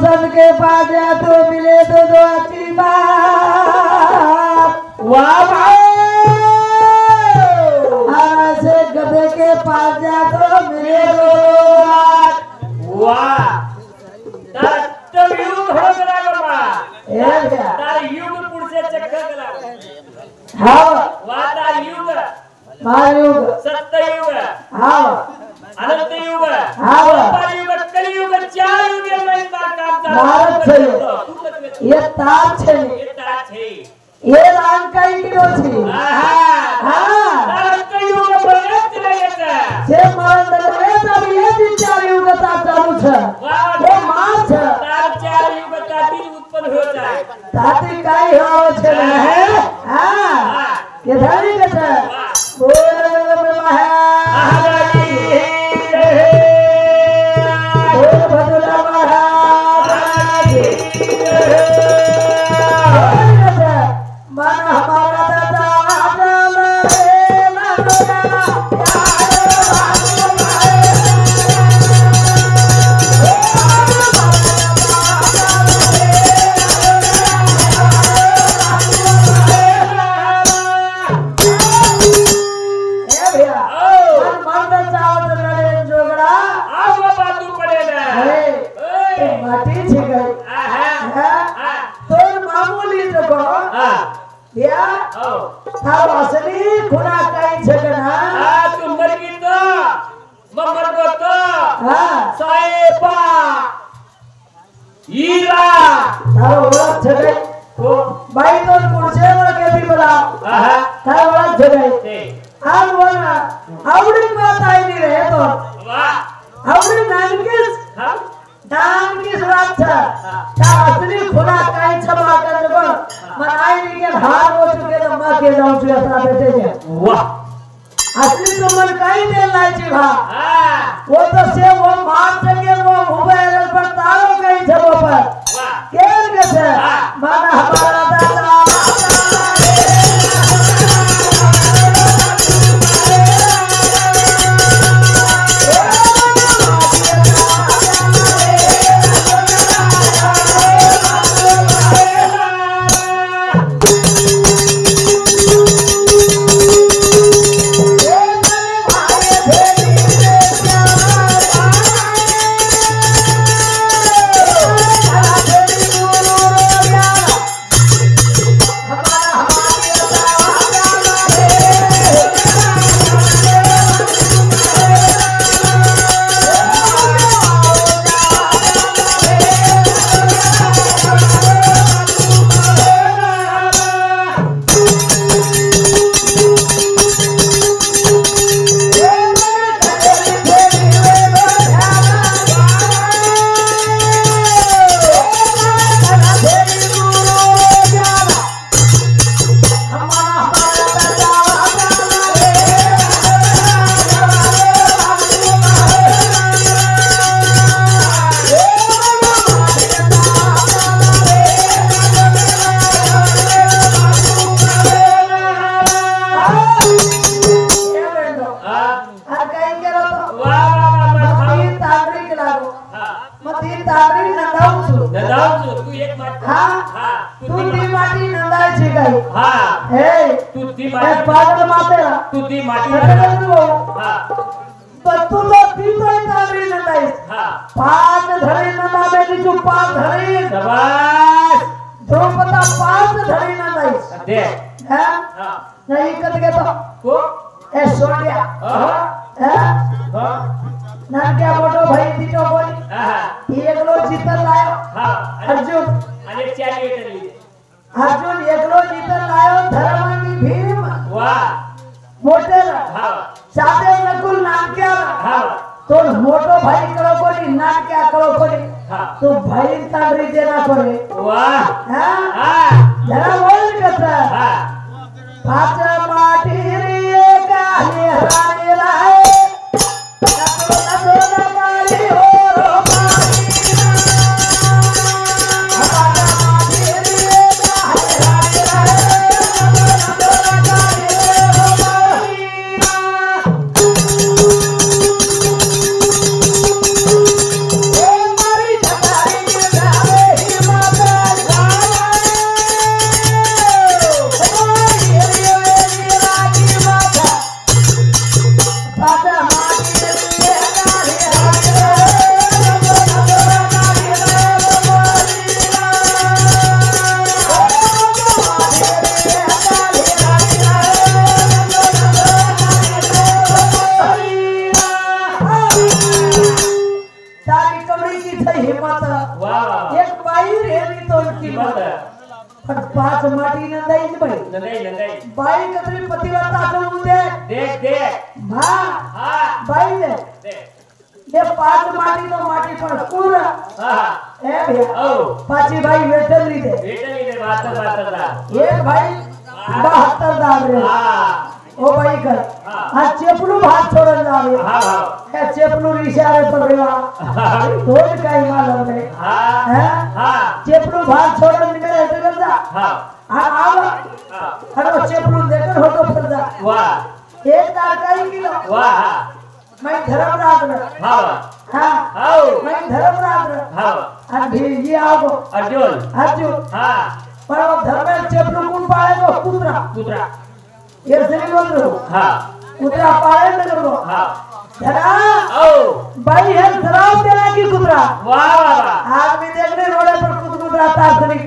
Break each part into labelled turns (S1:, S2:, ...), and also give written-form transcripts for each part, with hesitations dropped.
S1: सबके पास जा तो मिले तो अच्छी बात।
S2: वाह
S1: ऐसे गधे के पास जा तो मिले तो बात।
S2: वाह तार युग हो गला बाबा तार युग पुढचे चक्कर गला
S1: हाँ
S2: वाह तार युग
S1: महायुग
S2: सत्ययुग
S1: हाँ
S2: अनंत युग
S1: हाँ
S2: युग कलियुग 4 युग में काम
S1: भारत छे ये तार छे ये राम का इंडियो छे हाँ
S2: तार युग बरगत चले छे
S1: जे मरण दले तब ये 4 युग ता चालू छे ये मां छे
S2: तार 4 युग का दिन उत्पन्न हो जाए
S1: ताती काई हो छे हाँ ये धरी के छे बोल में महारानी बोल भदुला महारानी मन हमारा दादा आजम रे मनुरा असली खुना काही छगना
S2: तू मरगी तो ममर को तो
S1: हां
S2: साहेबा हीरा
S1: थारो ओळख छगई
S2: तो
S1: बाई तो कुर्सेवर के भी बोला थारो ओळख छगई आज बोला आवडी बात आई नहीं रहे तो
S2: वाह
S1: आवडी नानकीस
S2: हां
S1: नानकीस रात था असली खुना काही छबा कर दो मनाई नहीं के हार हो चुके तो मां के जाऊं चुके अपना बेटे के
S2: वाह
S1: असली तो मन काही दे लाची भा
S2: हां
S1: वो तो से वो मार सके वो मोबाइल पर तारो कहीं छबो पर
S2: वाह
S1: केर के से माना हमारा दादा इथं हिंमत
S2: वा
S1: एक बाई रेली तो किंमत पण पाच माटी नंदाईच बाई
S2: नंदाई
S1: बाई कतरी पतिव्रता असं दे
S2: देख
S1: हा बाई दे ये पाच माटी तो माटी पण कुर ए भैया पाची बाई वेटली दे
S2: बात
S1: एक भाई 72 दाल रे ओ भाई कर आ चेपलू भात छोड़न जावे ए चेपलू इशारे पर रेवा तो काय मालूम रे चेपलू भात छोड़न निकले इधर जा आव हरो चेपलू देकर होटो पर जा वाह एक दाल काई किलो वाह मैं धर्मराज रे हां मैं धर्मराज रे और भी ये आओ अर्जुन पर वो धर्मेश चेपलू कौन पाले को कुतरा ये सही बोल रहे हो कुतरा पाले न करो धरा भाई है शराब देना की कुतरा वाह आदमी देखने रोडे पर कुतरा तासरी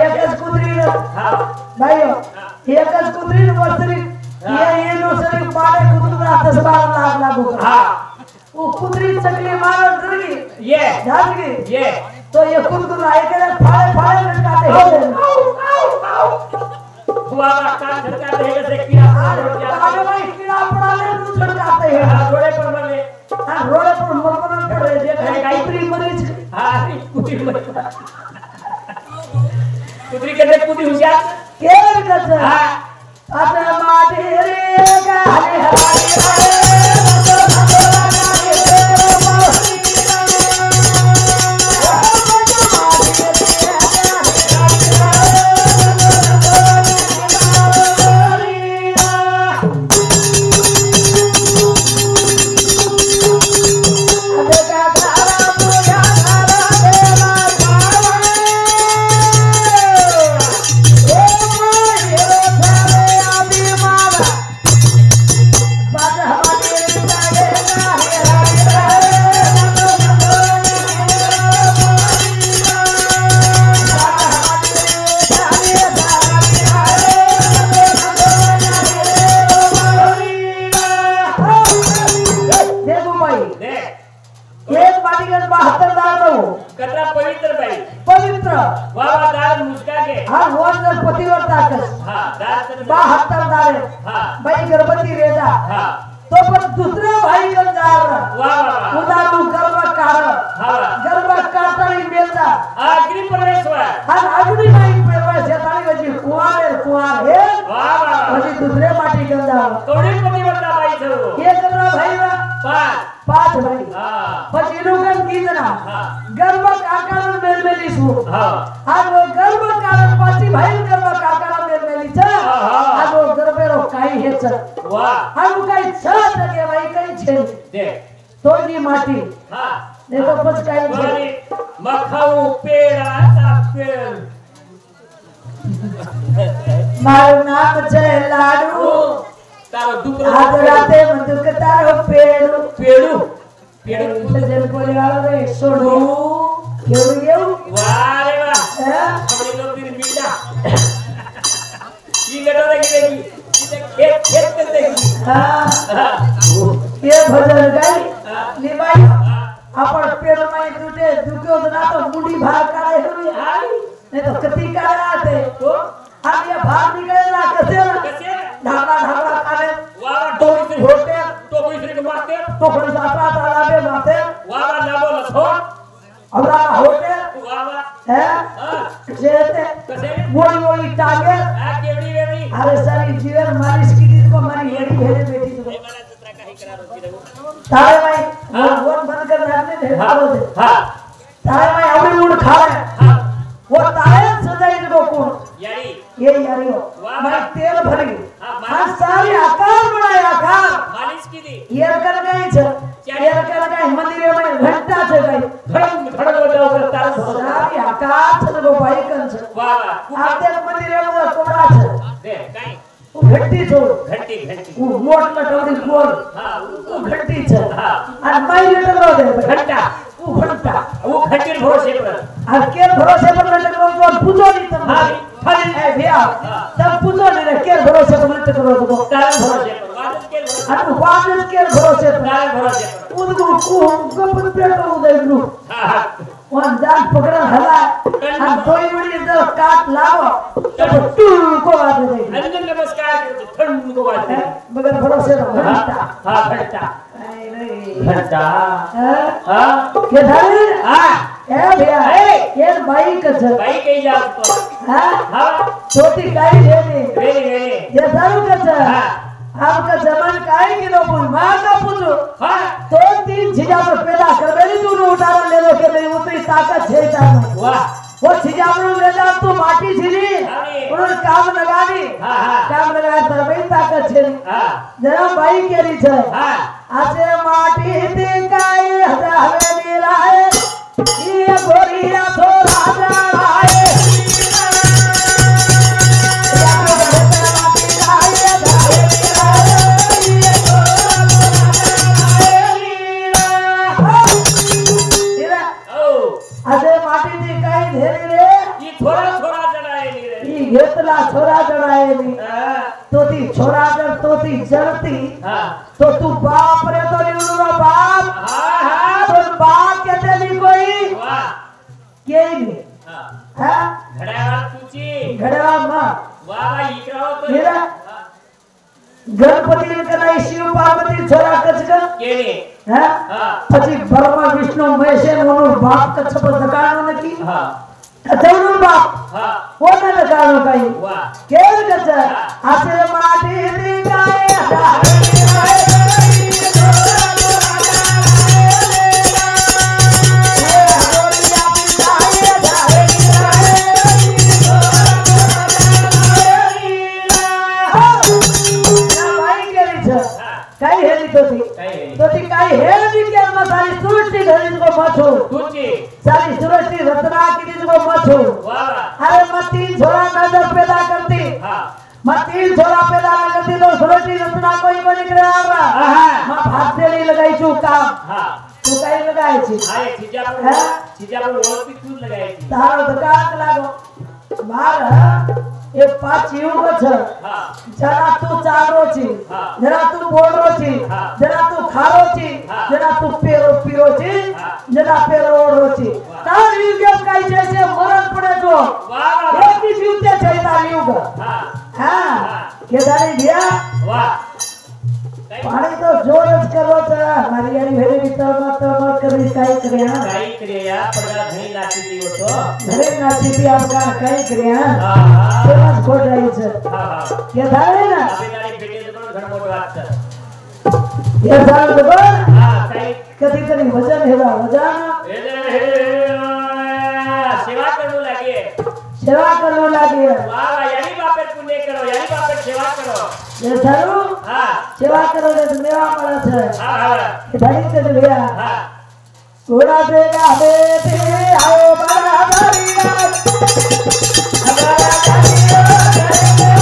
S1: एक कुतरी भाइयों एक कुतरी वर्षरी ये नो सरी पाले कुतरा 10-12 लाख वो कुतरी चकली मारो डर गई ये जान गई ये तो ये कुतरा एक फाड़े लटकाते हो
S2: वाह का झटकाते हैं जैसे कीड़ा
S1: आगे भाई कीड़ा पड़ाले तो झटकाते हैं
S2: रोडे पर मरे
S1: रोडे पर मरमरन कर रहे जे कुतरी मरीज
S2: कुतरी कहते कुतरी होशियार
S1: केर कस अते माटी रे गाले हमारे पवित्र
S2: वाह दाल मुस्का के
S1: हाँ रोज पतिव्रता कर
S2: दाल
S1: 72 दाल भाई गर्भवती रेजा तो पर दूसरे भाई का जार
S2: वाह
S1: उदारू गर्भ काटली मेलदा
S2: अग्नि परमेश्वर
S1: हाँ अग्नि नहीं परमेश्वर शैतानी वजी कुआर है
S2: वाह
S1: वजी दूसरे माटी का जार
S2: थोड़ी पतिव्रता भाई छो
S1: ये करना भाई वा पांच भाई પછી લોગન કીધના ગર્ભ કાકાનો મેલમેલી છું આ વો ગર્ભ કાકા પાછી ભાઈ ગર્ભ કાકાનો મેલમેલી છે આ વો ગર્ભેરો કાઈ હે છે
S2: વાહ
S1: આ કાઈ છે કે ભાઈ કઈ છે
S2: દે
S1: તોની માટી देखो कुछ काई છે
S2: મખાઉ પેડ આતા પેડ
S1: મારું નામ છે લાડુ
S2: તારો દુકરો
S1: આજ રાતે મંદુક તારો પેડુ
S2: પેડુ
S1: જેમ બોલે વાળો રે સોડુ કેવું
S2: વાહ રે વાહ આપણે તો દિન મીઠા ઈ લેડો દેખી खेत में देगी
S1: हां ये भजन गाई ली भाई अपन पेड़ में टूटे दुखो ना तो मुंडी भाग करे हुई नहीं तो कति कराते तो हम ये भाग निकले ना कैसे ढाका करे
S2: वाह टोपी होते टोपी से के मारते
S1: तो पुलिस आता ताला में मारते
S2: वाह ना बोल छो
S1: हमरा होते
S2: वाह
S1: है जेते
S2: कैसे
S1: वोली टांगे
S2: आ केवड़ी वेवड़ी
S1: अरे सारी जीवन मालिश की थी को हमारी हेड़ी भेड़े बेटी तो
S2: वाला दूसरा का ही करा रोती रहो
S1: तारे भाई वो बंद कर रखने दे
S2: हां
S1: तारे भाई अवड़ी मुंड खा रहे
S2: हां
S1: वो तारे सजाई इनको कौन
S2: यारी
S1: ये यारी हो मैं तेल भरी हां सारी आकार बनाया आकार
S2: मालिश की दी
S1: ये कर गई छ ये कर गई मंदिर में घंटा से गई
S2: धड़ बजाओ कर तार
S1: सारी आकार छ को भाई कन छ
S2: वाह वाह
S1: आते मंदिर में कोबरा छ
S2: दे काई
S1: वो घंटी छो
S2: घंटी
S1: वो मोट में टोड़ी गोल
S2: हां
S1: वो घंटी छ
S2: हां
S1: और मैं लेटर रो दे
S2: घंटा
S1: वो
S2: घंटी भरोसे पर
S1: और के भरोसे पर लेटर रो तो पूछो नहीं तुम
S2: हां
S1: ए भैया तब पूछो नहीं के भरोसे पर लेटर रो तो
S2: तार भरोसे पर
S1: आणि वाजत के भरोसे
S2: भरोसे
S1: उदगु को पेटो उदगु वन जान पकड़ा हला आणि तोय वडी जर काट लाव तर टूल को वाजत दे
S2: आणि नमस्कार करतो थंड को वाजते
S1: मगर भरोसे घंटा
S2: हां घंटा घंटा हां
S1: के झाले
S2: हां
S1: ए भैया ये बाई कछ
S2: बाई कही जा तो
S1: हां
S2: हां
S1: छोटी काई लेने
S2: वेरी
S1: ये सारू कछ
S2: हां
S1: आपका जमान काहे की नो पुल मां का पुत्र
S2: हां
S1: तो तीन छिजावर पैदा कर बेली तू उठावा ले लो के नहीं उतरी ताकत छे जान
S2: वाह
S1: वो छिजावर ले जा तू माटी छिली उन्होंने काम लगानी
S2: हां
S1: काम लगाया तर भाई ताकत छे
S2: हां
S1: जरा भाई केरी छे
S2: हां
S1: आसे माटी दी काई हवे राहे ये गोरिया थोड़ा राहे घेतला छोरा चढ़ाए नी तो ती छोरा जर तो ती जरती तो तू बाप रे तो नी बाप तो बाप कहते नहीं कोई के नहीं
S2: घड़ावा तुची
S1: घड़ावा मां
S2: वाह इकराओ तो
S1: मेरा गणपति ने कनाई शिव पार्वती छोरा कचका
S2: केने
S1: हां પછી ब्रह्मा विष्णु महेश नो बाप कछ पर दकानो नकी
S2: हां
S1: कचौनो बाप
S2: हां
S1: कोण दकानो काही
S2: वाह
S1: केर कच आसे माटी दी काय काही हेली तो ती काही हेली के सारी सृष्टि घरी को मछो
S2: तुची
S1: सारी सृष्टि रत्ना की को मछो
S2: वाह
S1: अरे मैं तीन छोरा नजर पैदा करती
S2: हां
S1: मैं तीन छोरा पैदा करती तो सृष्टि रत्ना कोई को निकले आवा मैं हाथ से नहीं लगाई छु काम
S2: हां
S1: तू काही लगाई छी
S2: हां छिजा पर ओळखी तू लगाई छी
S1: तारो दकात लागो मार ये पांच युग छ
S2: हां
S1: जरा तू चारो छी जरा तू बोलो छी जरा तू खारो छी जरा तू पेरो पीरो छी जरा पेरो ओढ़ो छी तार युग काही जैसे मरण पड़े तो
S2: वाह
S1: एक ही जीवते चलता युग हां के दाई दिया
S2: वाह
S1: पानी तो जोरच करो छ हमारी यारी भेले भी तो मत करी काही करे
S2: पडला घणी नाची दी होतो
S1: घरे नाची दी आपका काही करे
S2: हां
S1: तेच खोट रही छ
S2: हां
S1: के दाई ना
S2: अभिनारी भेटे तो घण मोठो वात छ
S1: ये साल तो
S2: हां काही
S1: कधी कधी वजन हेवा वजन
S2: सेवा करू लागे
S1: सेवा करो लागे
S2: वाह यानी बापे पुण्य करो यानी बापे सेवा करो
S1: ये सारू
S2: हां
S1: सेवा करो तो मेवा पड़ा छ
S2: हां
S1: धड़ी से भैया
S2: हां
S1: घोड़ा देगा बेटे आओ बड़ा बड़िया हमारा कालियो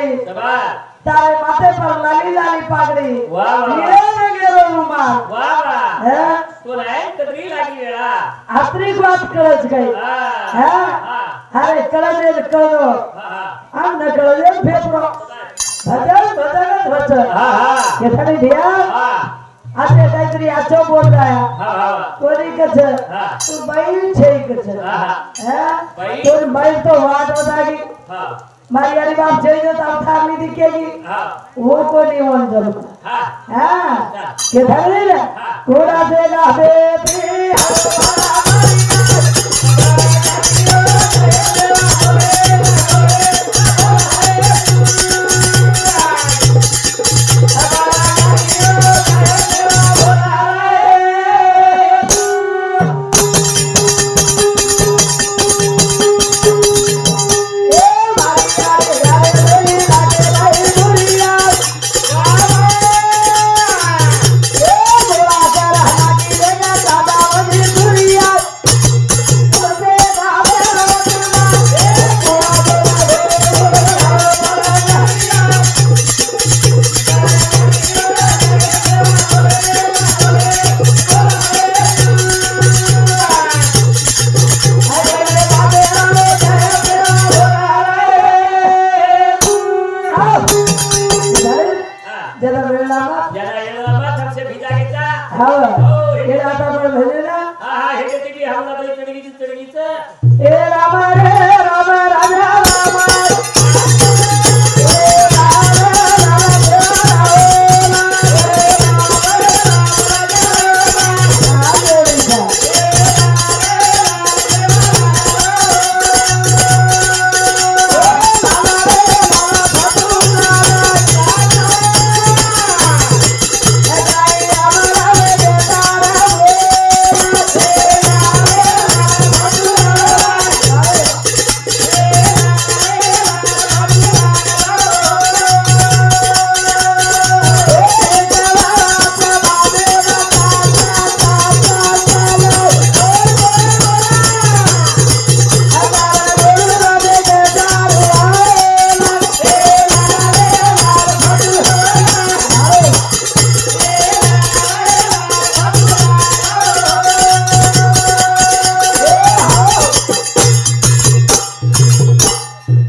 S1: साड़ी
S2: शाबाश
S1: तारे माथे पर लाली लाली पागड़ी
S2: वाह, वाह।
S1: हीरे में गेरो रुमाल
S2: वाह वाह
S1: है
S2: तो नाही तरी लागी वेळा
S1: आत्री बात करत गई
S2: हा
S1: है अरे कळले कळलो
S2: हा
S1: हम न कळले फेफरो भजन भजन भजन
S2: हा हा
S1: के थाने दिया
S2: हा
S1: आते काहीतरी आचो बोल रहा
S2: हा हा
S1: कोणी कछ
S2: हा
S1: तू बैल छे कछ
S2: हा
S1: है
S2: बैल?
S1: तू बैल तो वाट बतागी
S2: हा
S1: मारी वाली बात चाहिए तो अब थारनी दिखेगी
S2: हा
S1: वो को नहीं वन जरूर
S2: हा
S1: हाँ के थाने ना कोड़ा देगा दे जरा वेळा
S2: जरा येळा सबसे भिजा घ्यायचा
S1: हाँ ये राता पर भेजे ना
S2: हा हा हे किती हमला बली चढगीची
S1: ए रामा